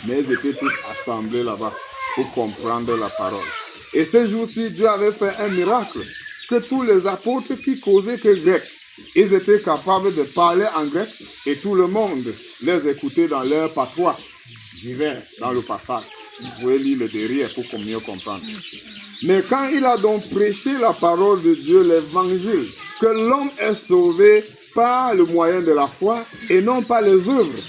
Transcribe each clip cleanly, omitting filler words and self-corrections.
Mais ils étaient tous assemblés là-bas pour comprendre la parole. Et ce jour-ci, Dieu avait fait un miracle, que tous les apôtres qui causaient que grec, ils étaient capables de parler en grec et tout le monde les écoutait dans leur patois divers, dans le passage. Vous pouvez lire le derrière pour mieux comprendre. Mais quand il a donc prêché la parole de Dieu, l'évangile, que l'homme est sauvé par le moyen de la foi et non pas les œuvres.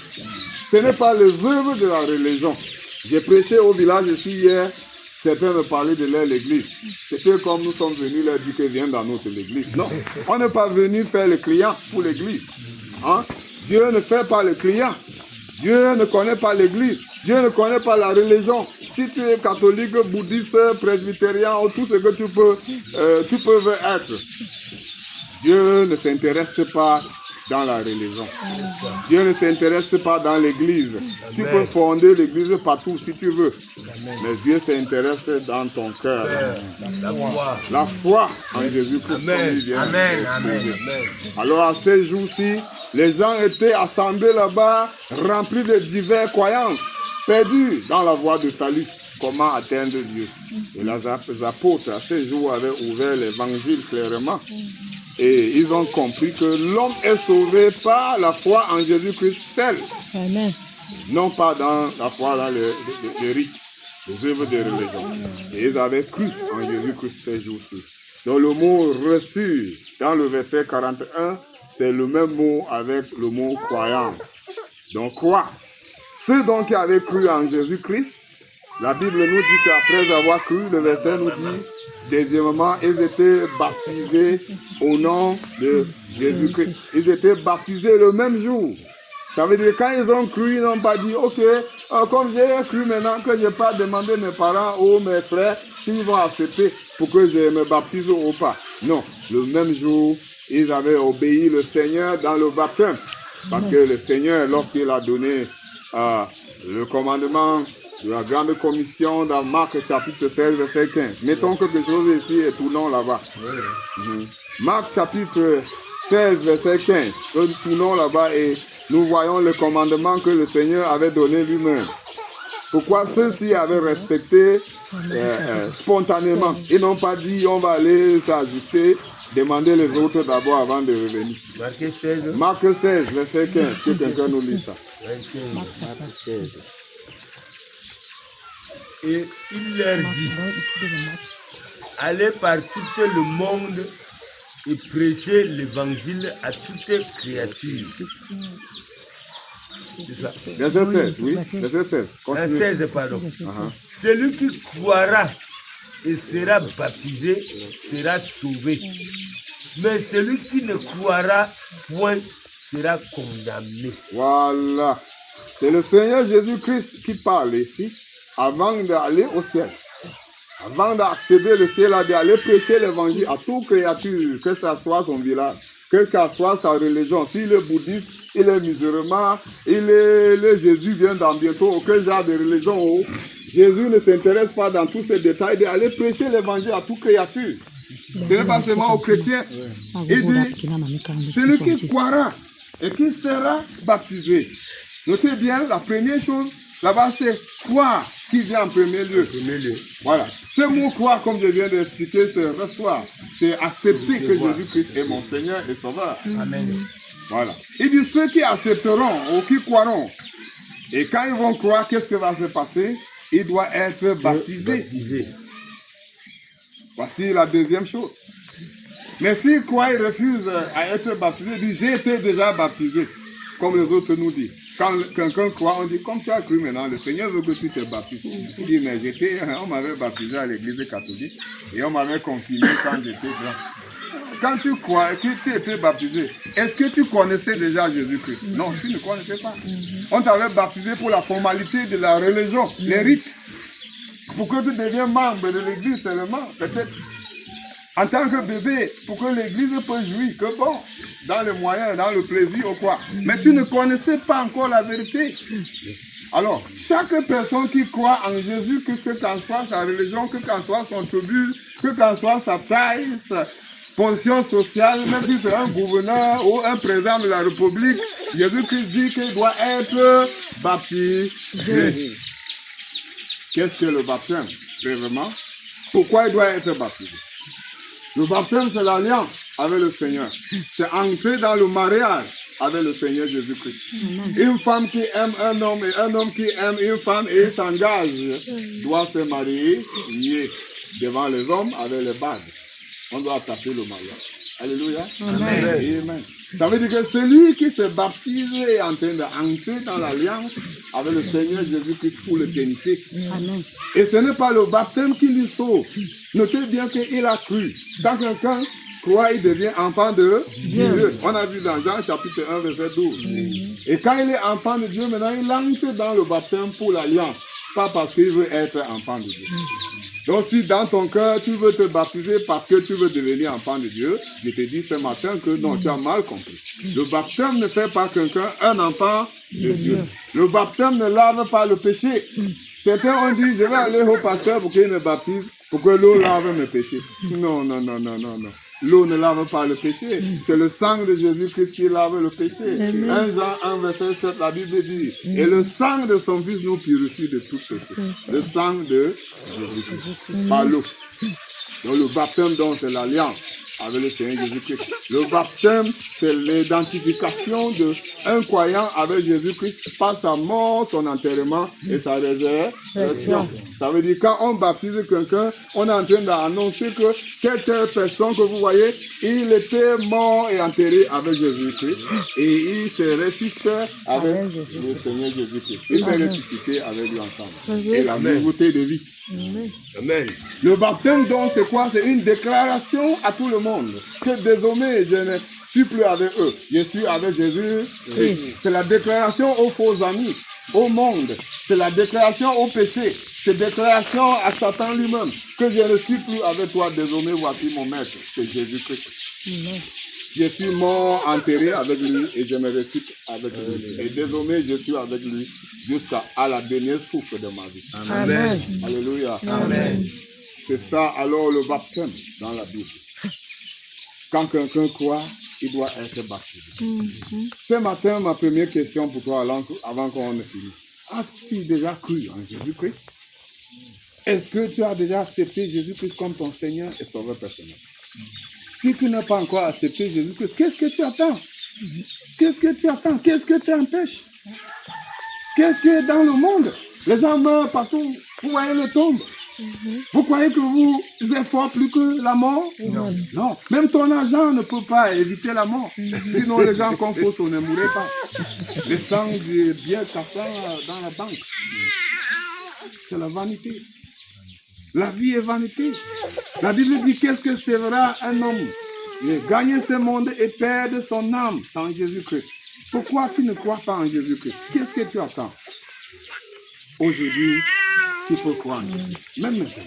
Ce n'est pas les œuvres de la religion. J'ai prêché au village ici hier, certains me parlaient de leur église. C'était comme nous sommes venus leur dire que viens dans notre église. Non, on n'est pas venu faire le client pour l'église. Hein? Dieu ne fait pas le client. Dieu ne connaît pas l'église. Dieu ne connaît pas la religion. Si tu es catholique, bouddhiste, presbytérien ou tout ce que tu peux être, Dieu ne s'intéresse pas dans la religion. Dieu ne s'intéresse pas dans l'église. Tu peux fonder l'église partout si tu veux. Mais Dieu s'intéresse dans ton cœur. La foi en Jésus-Christ. Amen. Alors à ces jours-ci, les gens étaient assemblés là-bas, remplis de diverses croyances, perdus dans la voie de salut. Comment atteindre Dieu? Et les apôtres à ces jours avaient ouvert l'évangile clairement. Et ils ont compris que l'homme est sauvé par la foi en Jésus-Christ seul. Amen. Non pas dans la foi dans les rites, les œuvres de religion. Et ils avaient cru en Jésus-Christ ces jours-ci. Donc le mot reçu dans le verset 41, c'est le même mot avec le mot croyant. Donc quoi? Ceux donc qui avaient cru en Jésus-Christ, la Bible nous dit qu'après avoir cru, le verset nous dit, deuxièmement, ils étaient baptisés au nom de Jésus-Christ. Ils étaient baptisés le même jour. Ça veut dire que quand ils ont cru, ils n'ont pas dit, ok, comme j'ai cru maintenant que je n'ai pas demandé mes parents ou mes frères s'ils vont accepter pour que je me baptise ou pas. Non, le même jour, ils avaient obéi le Seigneur dans le baptême. Parce que le Seigneur, lorsqu'il a donné le commandement de la grande commission dans Marc chapitre 16, verset 15. Mettons quelque chose ici et tournons là-bas. Marc chapitre 16, verset 15. Tournons là-bas et nous voyons le commandement que le Seigneur avait donné lui-même. Pourquoi ceux-ci avaient respecté spontanément. Ils n'ont pas dit on va aller s'ajuster, demander les autres d'abord avant de revenir. Marc 16, verset 15. Que quelqu'un nous lit ça. Marc 16. Et il leur dit, allez par tout le monde et prêchez l'évangile à toute créature. Verset 16, oui. Verset 16. 16, pardon. Celui qui croira et sera baptisé sera sauvé. Mais celui qui ne croira point sera condamné. Voilà. C'est le Seigneur Jésus-Christ qui parle ici. Avant d'aller au ciel, avant d'accéder au ciel, d'aller prêcher l'évangile à toute créature, que ce soit son village, que ce soit sa religion, s'il est bouddhiste, il est musulman, le Jésus vient dans bientôt, aucun genre de religion. Jésus ne s'intéresse pas dans tous ces détails d'aller prêcher l'évangile à toute créature. Ce n'est pas seulement aux chrétiens. Il dit, celui qui croira et qui sera baptisé. Notez bien, la première chose, là-bas, c'est croire qui vient en premier lieu. Voilà. Ce mot croire, comme je viens d'expliquer, c'est recevoir. C'est accepter que Jésus-Christ est mon Seigneur et Sauveur. Amen. Voilà. Il dit ceux qui accepteront ou qui croiront. Et quand ils vont croire, qu'est-ce qui va se passer? Ils doivent être baptisés. Voici la deuxième chose. Mais s'ils croient, ils refusent à être baptisés. Ils disent j'ai été déjà baptisé. Comme les autres nous disent. Quand quelqu'un croit, on dit, comme tu as cru maintenant, le Seigneur veut que tu te baptises. Il dit, mais on m'avait baptisé à l'église catholique et on m'avait confirmé quand j'étais grand. Quand tu crois et que tu étais baptisé, est-ce que tu connaissais déjà Jésus-Christ? Non, tu ne connaissais pas. On t'avait baptisé pour la formalité de la religion, les rites. Pour que tu deviennes membre de l'église seulement, peut-être. En tant que bébé, pour que l'église puisse jouir, que bon, dans les moyens, dans le plaisir ou quoi. Mais tu ne connaissais pas encore la vérité. Alors, chaque personne qui croit en Jésus, que qu'en soit sa religion, que qu'en soit son tribu, que qu'en soit sa taille, sa position sociale, même si c'est un gouverneur ou un président de la République, Jésus-Christ dit qu'il doit être baptisé. Qu'est-ce que le baptême, vraiment? Pourquoi il doit être baptisé? Le baptême, c'est l'alliance avec le Seigneur. C'est entrer dans le mariage avec le Seigneur Jésus-Christ. Une femme qui aime un homme et un homme qui aime une femme et s'engage doit se marier devant les hommes avec les bagues. On doit taper le mariage. Alléluia. Amen. Amen. Ça veut dire que celui qui se baptise est en train d'entrer dans l'alliance avec le Seigneur Jésus-Christ pour l'éternité. Amen. Et ce n'est pas le baptême qui lui sauve. Notez bien qu'il a cru. Quand quelqu'un croit, il devient enfant de Dieu. On a vu dans Jean chapitre 1, verset 12. Et quand il est enfant de Dieu, maintenant il entre dans le baptême pour l'alliance. Pas parce qu'il veut être enfant de Dieu. Donc si dans ton cœur, tu veux te baptiser parce que tu veux devenir enfant de Dieu, je te dis ce matin que non, tu as mal compris. Le baptême ne fait pas quelqu'un un enfant de Dieu. Le baptême ne lave pas le péché. Certains ont dit, je vais aller au pasteur pour qu'il me baptise, pour que l'eau lave mes péchés. Non, non, non, non, non, non. L'eau ne lave pas le péché. C'est le sang de Jésus-Christ qui lave le péché. 1 Jean 1, verset 7, la Bible dit, et le sang de son Fils nous purifie de tout péché. Le sang de Jésus-Christ, pas l'eau. Donc le baptême, donc, c'est l'alliance avec le Seigneur Jésus-Christ. Le baptême, c'est l'identification d'un croyant avec Jésus-Christ par sa mort, son enterrement et sa résurrection. Ça veut dire quand on baptise quelqu'un, on est en train d'annoncer que cette personne que vous voyez, il était mort et enterré avec Jésus-Christ et il s'est ressuscité avec le Seigneur Jésus-Christ. Il s'est ressuscité avec lui ensemble. Et la nouveauté de vie. Amen. Le baptême, donc, c'est quoi? C'est une déclaration à tout le monde que désormais, je ne suis plus avec eux. Je suis avec Jésus. C'est la déclaration aux faux amis, au monde. C'est la déclaration au péché. C'est la déclaration à Satan lui-même que je ne suis plus avec toi. Désormais, voici mon maître, c'est Jésus-Christ. Je suis mort, enterré avec lui et je me ressuscite avec lui. Et désormais, je suis avec lui jusqu'à la dernière souffle de ma vie. Amen. Alléluia. Amen. C'est ça alors le baptême dans la Bible. Quand quelqu'un croit, il doit être baptisé. Ce matin, ma première question pour toi avant qu'on ne finisse. As-tu déjà cru en Jésus-Christ? Est-ce que tu as déjà accepté Jésus-Christ comme ton Seigneur et Sauveur personnel? Si tu n'as pas encore accepté Jésus-Christ, qu'est-ce que tu attends? Qu'est-ce que tu attends? Qu'est-ce que t'empêche? Qu'est-ce qui est dans le monde? Les gens meurent partout. Vous voyez les tombes. Vous croyez que vous êtes fort plus que la mort? Non. Même ton argent ne peut pas éviter la mort. Sinon, les gens qu'on fausse, on ne mourrait pas. Le sang est bien cassant dans la banque. C'est la vanité. La vie est vanité. La Bible dit qu'est-ce que sera un homme? Gagner ce monde et perdre son âme sans Jésus-Christ. Pourquoi tu ne crois pas en Jésus-Christ? Qu'est-ce que tu attends? Aujourd'hui, tu peux croire en Jésus. Même maintenant.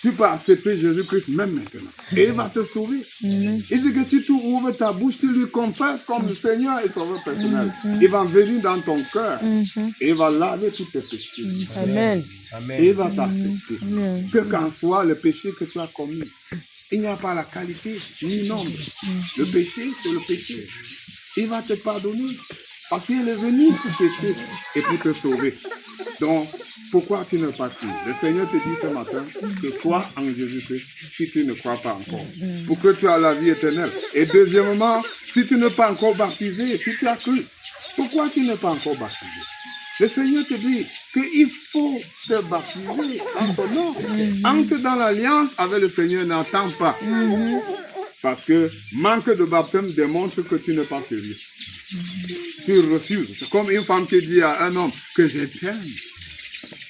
Tu peux accepter Jésus-Christ même maintenant. Et il va te sauver. Il dit que si tu ouvres ta bouche, tu lui confesses comme le Seigneur et Sauveur personnel. Il va venir dans ton cœur. Et il va laver tous tes péchés. Amen. Et il va t'accepter. Que qu'en soit le péché que tu as commis. Il n'y a pas la qualité ni nombre. Le péché, c'est le péché. Il va te pardonner. Parce qu'il est venu pour pécher et pour te sauver. Donc, pourquoi tu ne pas cru? Le Seigneur te dit ce matin que crois en Jésus-Christ si tu ne crois pas encore. Pour que tu aies la vie éternelle. Et deuxièmement, si tu n'es pas encore baptisé, si tu as cru, pourquoi tu n'es pas encore baptisé? Le Seigneur te dit qu'il faut te baptiser en son nom. Entre dans l'alliance avec le Seigneur, n'attends pas. Parce que manque de baptême démontre que tu n'es pas sérieux. Tu refuses. C'est comme une femme qui dit à un homme que je t'aime,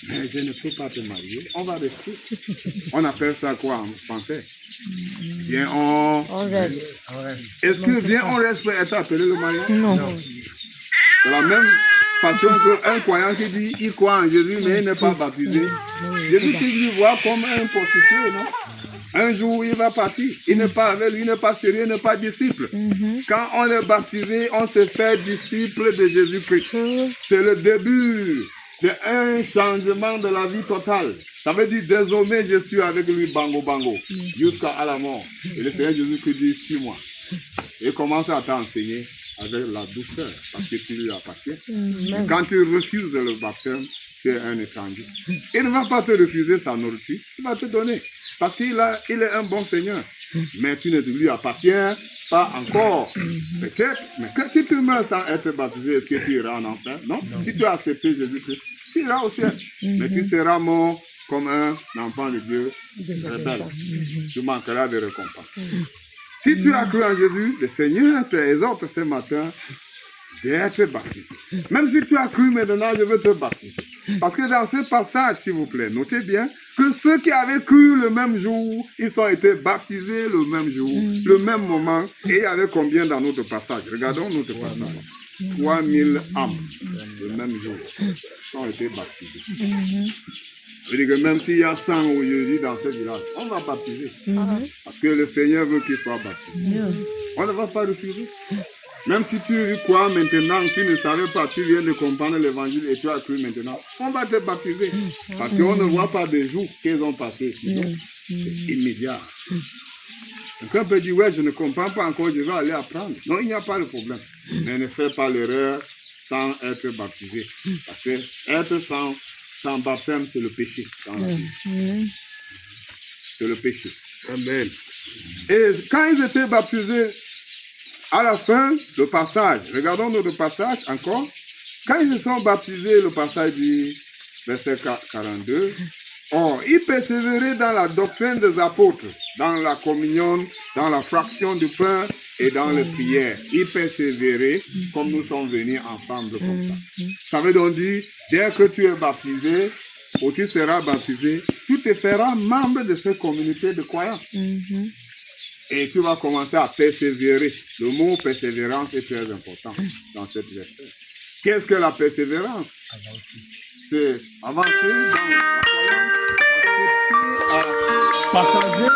mais je ne peux pas te marier. On va rester. On appelle ça quoi en français? Viens, on reste. Est-ce que viens, on reste peut être appelé le mariage? Non. C'est la même façon qu'un croyant qui dit il croit en Jésus, mais il n'est pas baptisé. Jésus qui lui voit comme un prostitué, non? Un jour, il va partir. Il n'est pas avec lui, il n'est pas sérieux, il n'est pas disciple. Quand on est baptisé, on se fait disciple de Jésus-Christ. C'est le début d'un changement de la vie totale. Ça veut dire, désormais, je suis avec lui, bango, bango, jusqu'à la mort. Et le Seigneur Jésus-Christ dit, suis-moi. Et commence à t'enseigner avec la douceur, parce que tu lui appartiens. Amen. Quand tu refuses le baptême, tu es un étranger. Il ne va pas te refuser sa nourriture, il va te donner. Parce qu'il est un bon Seigneur. Mais tu ne lui appartiens pas encore. Peut-être, mais que si tu meurs sans être baptisé, est-ce que tu iras en enfer? Non. Si tu as accepté Jésus-Christ, tu iras au ciel. Mais tu seras mort comme un enfant de Dieu rebelle. Tu manqueras de récompense. Si tu as cru en Jésus, le Seigneur t'exhorte ce matin d'être baptisé. Même si tu as cru maintenant, je veux te baptiser. Parce que dans ce passage, s'il vous plaît, notez bien que ceux qui avaient cru le même jour, ils ont été baptisés le même jour, le même moment. Et il y avait combien dans notre passage? Regardons notre passage. 3000 âmes, le même jour, ont été baptisés. Je veux dire que même s'il y a 100 aujourd'hui dans ce village, on va baptiser. Parce que le Seigneur veut qu'il soit baptisé. On ne va pas refuser. Même si tu crois maintenant, tu ne savais pas, tu viens de comprendre l'évangile et tu as cru maintenant, on va te baptiser. Parce qu'on ne voit pas des jours qu'ils ont passés. Sinon, c'est immédiat. Quelqu'un peut dire, ouais, je ne comprends pas encore, je vais aller apprendre. Non, il n'y a pas de problème. Mais ne fais pas l'erreur sans être baptisé. Parce que être sans baptême, c'est le péché dans la vie. C'est le péché. Amen. Et quand ils étaient baptisés, à la fin, le passage, regardons notre passage encore. Quand ils se sont baptisés, le passage du verset 42, or, ils persévéraient dans la doctrine des apôtres, dans la communion, dans la fraction du pain et dans les prières. Ils persévéraient comme nous sommes venus ensemble comme ça. Ça veut donc dire, dès que tu es baptisé, ou tu seras baptisé, tu te feras membre de cette communauté de croyants. Et tu vas commencer à persévérer. Le mot persévérance est très important dans cette verset. Qu'est-ce que la persévérance? C'est avancer dans la croyance, accepter à partager